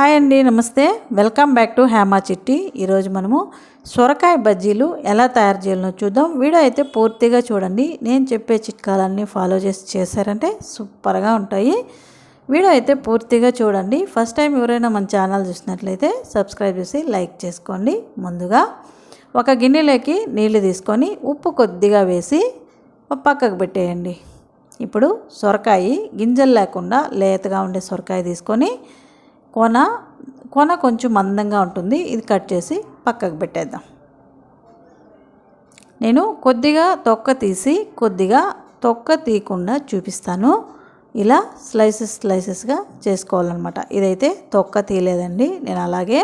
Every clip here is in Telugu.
హాయ్ అండి, నమస్తే. వెల్కమ్ బ్యాక్ టు హేమా చిట్టి. ఈరోజు మనము సొరకాయ బజ్జీలు ఎలా తయారు చేయాలో చూద్దాం. వీడియో అయితే పూర్తిగా చూడండి. నేను చెప్పే చిట్కాలన్నీ ఫాలో చేశారంటే సూపర్గా ఉంటాయి. వీడియో అయితే పూర్తిగా చూడండి. ఫస్ట్ టైం ఎవరైనా మన ఛానల్ చూసినట్లయితే సబ్స్క్రైబ్ చేసి లైక్ చేసుకోండి. ముందుగా ఒక గిన్నెలోకి నీళ్లు తీసుకొని ఉప్పు కొద్దిగా వేసి పక్కకు పెట్టేయండి. ఇప్పుడు సొరకాయ గింజలు లేకుండా లేతగా ఉండే సొరకాయ తీసుకొని కొన కొంచెం మందంగా ఉంటుంది. ఇది కట్ చేసి పక్కకు పెట్టేద్దాం. నేను కొద్దిగా తొక్క తీసి కొద్దిగా తొక్క తీయకుండా చూపిస్తాను. ఇలా స్లైసెస్గా చేసుకోవాలన్నమాట. ఇదైతే తొక్క తీయలేదండి, నేను అలాగే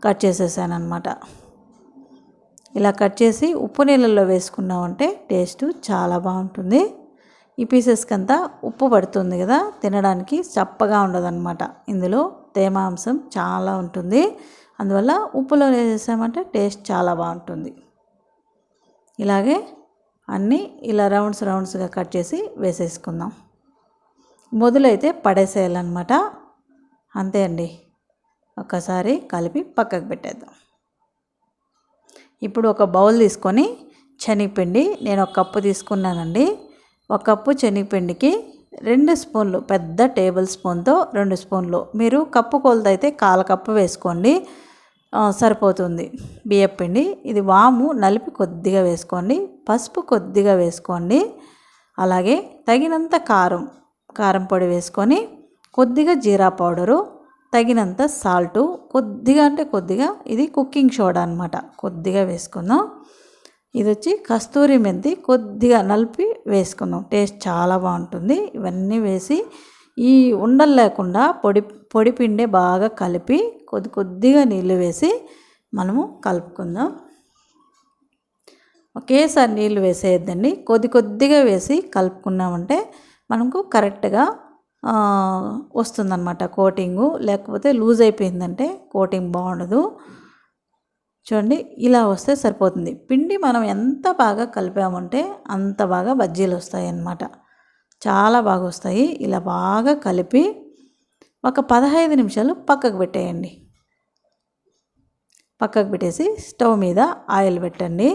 కట్ చేసేసాను అనమాట. ఇలా కట్ చేసి ఉప్పు నీళ్ళల్లో వేసుకున్నామంటే టేస్ట్ చాలా బాగుంటుంది. ఈ పీసెస్కి అంతా ఉప్పు పడుతుంది కదా, తినడానికి చప్పగా ఉండదన్నమాట. ఇందులో తేమాంశం చాలా ఉంటుంది, అందువల్ల ఉప్పులో వేసేసామంటే టేస్ట్ చాలా బాగుంటుంది. ఇలాగే అన్నీ ఇలా రౌండ్స్గా కట్ చేసి వేసేసుకుందాం. మొదలైతే పడేసేయాలన్నమాట. అంతే అండి. ఒక్కసారి కలిపి పక్కకు పెట్టేద్దాం. ఇప్పుడు ఒక బౌల్ తీసుకొని శనగపిండి నేను ఒక కప్పు తీసుకున్నానండి. ఒక కప్పు శనగపిండికి 2 స్పూన్లు, పెద్ద టేబుల్ స్పూన్తో 2 స్పూన్లు, మీరు కప్పు కొలత అయితే 1/4 కప్పు వేసుకోండి, సరిపోతుంది బియ్యపిండి. ఇది వాము నలిపి కొద్దిగా వేసుకోండి, పసుపు కొద్దిగా వేసుకోండి, అలాగే తగినంత కారం పొడి వేసుకొని కొద్దిగా జీరా పౌడరు, తగినంత సాల్టు, కొద్దిగా అంటే కొద్దిగా, ఇది కుకింగ్ సోడా అనమాట, కొద్దిగా వేసుకుందాం. ఇది వచ్చి కస్తూరి మెంతి కొద్దిగా నలిపి వేసుకుందాం, టేస్ట్ చాలా బాగుంటుంది. ఇవన్నీ వేసి ఈ ఉండలు లేకుండా పొడి పిండి బాగా కలిపి కొద్దిగా నీళ్ళు వేసి మనము కలుపుకుందాం. ఒకేసారి నీళ్ళు వేసేయద్దండి, కొద్దిగా వేసి కలుపుకున్నామంటే మనకు కరెక్ట్గా వస్తుందన్నమాట కోటింగు. లేకపోతే లూజ్ అయిపోయిందంటే కోటింగ్ బాగుండదు. చూడండి, ఇలా వస్తే సరిపోతుంది. పిండి మనం ఎంత బాగా కలిపామంటే అంత బాగా బజ్జీలు వస్తాయి అన్నమాట, చాలా బాగా వస్తాయి. ఇలా బాగా కలిపి ఒక 15 నిమిషాలు పక్కకు పెట్టేయండి. పక్కకు పెట్టేసి స్టవ్ మీద ఆయిల్ పెట్టండి.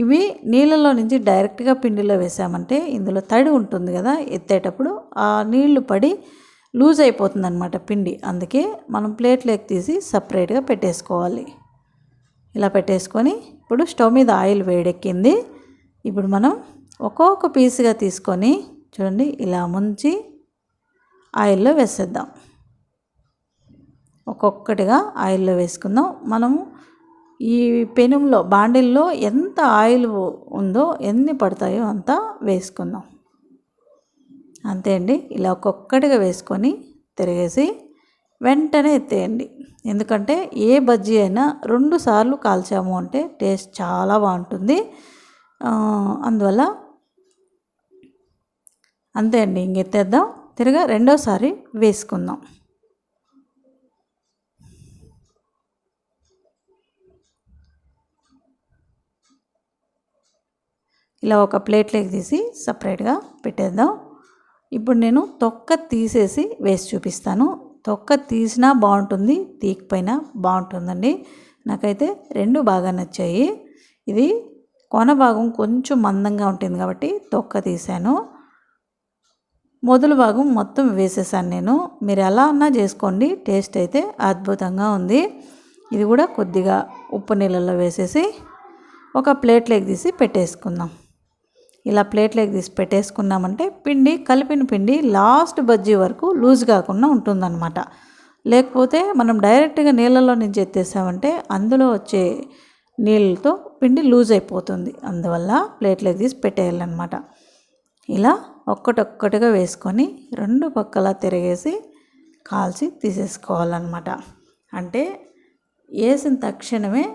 ఇవి నీళ్ళలో నుంచి డైరెక్ట్గా పిండిలో వేసామంటే ఇందులో తడి ఉంటుంది కదా, ఎత్తేటప్పుడు ఆ నీళ్లు పడి లూజ్ అయిపోతుంది అన్నమాట పిండి. అందుకే మనం ప్లేట్లోకి తీసి సపరేట్గా పెట్టేసుకోవాలి. ఇలా పెట్టేసుకొని ఇప్పుడు స్టవ్ మీద ఆయిల్ వేడెక్కింది. ఇప్పుడు మనం ఒక్కొక్క పీసుగా తీసుకొని చూడండి ఇలా ముంచి ఆయిల్లో వేసేద్దాం. ఒక్కొక్కటిగా ఆయిల్లో వేసుకుందాం. మనము ఈ పెనంలో బాండిల్లో ఎంత ఆయిల్ ఉందో, ఎన్ని పడతాయో అంతా వేసుకుందాం. అంతే అండి. ఇలా ఒక్కొక్కటిగా వేసుకొని తిరిగేసి వెంటనే ఎత్తేయండి. ఎందుకంటే ఏ బజ్జీ అయినా 2 సార్లు కాల్చాము అంటే టేస్ట్ చాలా బాగుంటుంది. అందువల్ల అంతే అండి, ఇంకెత్తేద్దాం. తిరగా రెండోసారి వేసుకుందాం. ఇలా ఒక ప్లేట్లోకి తీసి సపరేట్గా పెట్టేద్దాం. ఇప్పుడు నేను తొక్క తీసేసి వేసి చూపిస్తాను. తొక్క తీసినా బాగుంటుంది, తీయకపోయినా బాగుంటుందండి. నాకైతే 2 బాగా నచ్చాయి. ఇది కొన భాగం కొంచెం మందంగా ఉంటుంది కాబట్టి తొక్క తీసాను, మొదలు భాగం మొత్తం వేసేసాను నేను. మీరు ఎలా అన్నా చేసుకోండి, టేస్ట్ అయితే అద్భుతంగా ఉంది. ఇది కూడా కొద్దిగా ఉప్పు నీళ్ళల్లో వేసేసి ఒక ప్లేట్లోకి తీసి పెట్టేసుకుందాం. ఇలా ప్లేట్లోకి తీసి పెట్టేసుకున్నామంటే కలిపిన పిండి లాస్ట్ బజ్జీ వరకు లూజ్ కాకుండా ఉంటుందన్నమాట. లేకపోతే మనం డైరెక్ట్గా నీళ్ళలో నుంచి ఎత్తేసామంటే అందులో వచ్చే నీళ్ళతో పిండి లూజ్ అయిపోతుంది. అందువల్ల ప్లేట్లోకి తీసి పెట్టేయాలన్నమాట. ఇలా ఒక్కటొక్కటిగా వేసుకొని 2 పక్కల తిరిగేసి కాల్చి తీసేసుకోవాలన్నమాట. అంటే వేసిన తక్షణమే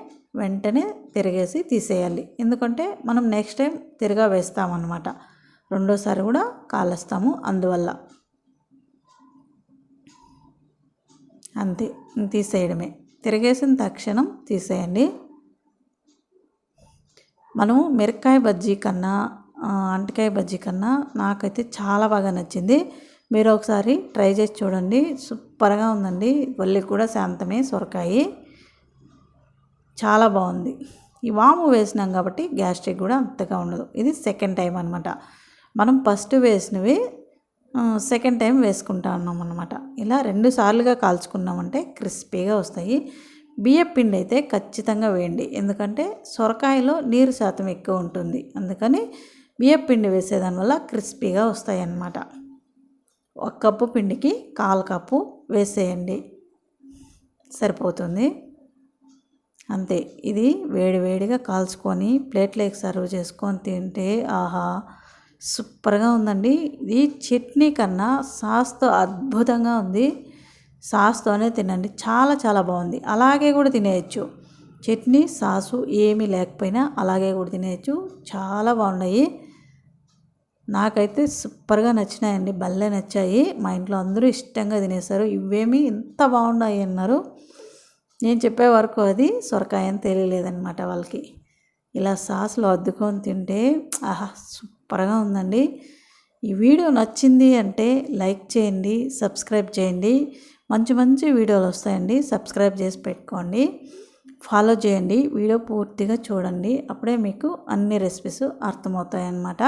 వెంటనే తిరిగేసి తీసేయాలి. ఎందుకంటే మనం నెక్స్ట్ టైం తిరగా వేస్తామన్నమాట, రెండోసారి కూడా కాలుస్తాము. అందువల్ల అంతే, తీసేయడమే. తిరిగేసిన తక్షణం తీసేయండి. మనము మిరపకాయ బజ్జీ కన్నా అంటకాయ బజ్జీ కన్నా నాకైతే చాలా బాగా నచ్చింది. మీరు ఒకసారి ట్రై చేసి చూడండి, సూపర్గా ఉందండి. వల్లి కూడా శాంతమే సొరకాయ, చాలా బాగుంది. ఈ వాము వేసినాం కాబట్టి గ్యాస్ట్రిక్ కూడా అంతగా ఉండదు. ఇది సెకండ్ టైం అనమాట. మనం ఫస్ట్ వేసినవి సెకండ్ టైం వేసుకుంటా ఉన్నాం అనమాట. ఇలా 2 సార్లుగా కాల్చుకున్నామంటే క్రిస్పీగా వస్తాయి. బియ్యం పిండి అయితే ఖచ్చితంగా వేయండి, ఎందుకంటే సొరకాయలో నీరు శాతం ఎక్కువ ఉంటుంది. అందుకని బియ్యం పిండి వేసేదానివల్ల క్రిస్పీగా వస్తాయి అన్నమాట. 1 కప్పు పిండికి 1/4 కప్పు వేసేయండి, సరిపోతుంది. అంతే. ఇది వేడివేడిగా కాల్చుకొని ప్లేట్లోకి సర్వ్ చేసుకొని తింటే ఆహా సూపర్గా ఉందండి. ఇది చట్నీ కన్నా సాస్తో అద్భుతంగా ఉంది. సాస్తోనే తినండి, చాలా చాలా బాగుంది. అలాగే కూడా తినేయచ్చు, చట్నీ సాసు ఏమీ లేకపోయినా అలాగే కూడా తినేయచ్చు. చాలా బాగున్నాయి, నాకైతే సూపర్గా నచ్చినాయండి, భలే నచ్చాయి. మా ఇంట్లో అందరూ ఇష్టంగా తినేశారు. ఇవేమి ఇంత బాగున్నాయి అన్నారు. నేను చెప్పే వరకు అది సొరకాయ అని తెలియలేదన్నమాట వాళ్ళకి. ఇలా సాస్లో అద్దుకొని తింటే ఆహా సూపర్గా ఉందండి. ఈ వీడియో నచ్చింది అంటే లైక్ చేయండి, సబ్స్క్రైబ్ చేయండి. మంచి మంచి వీడియోలు వస్తాయండి, సబ్స్క్రైబ్ చేసి పెట్టుకోండి, ఫాలో చేయండి. వీడియో పూర్తిగా చూడండి, అప్పుడే మీకు అన్ని రెసిపీస్ అర్థమవుతాయి అన్నమాట.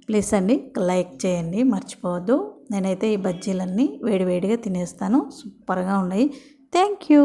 ప్లీజ్ అండి లైక్ చేయండి, మర్చిపోవద్దు. నేనైతే ఈ బజ్జీలన్నీ వేడివేడిగా తినేస్తాను, సూపర్గా ఉన్నాయి. Thank you.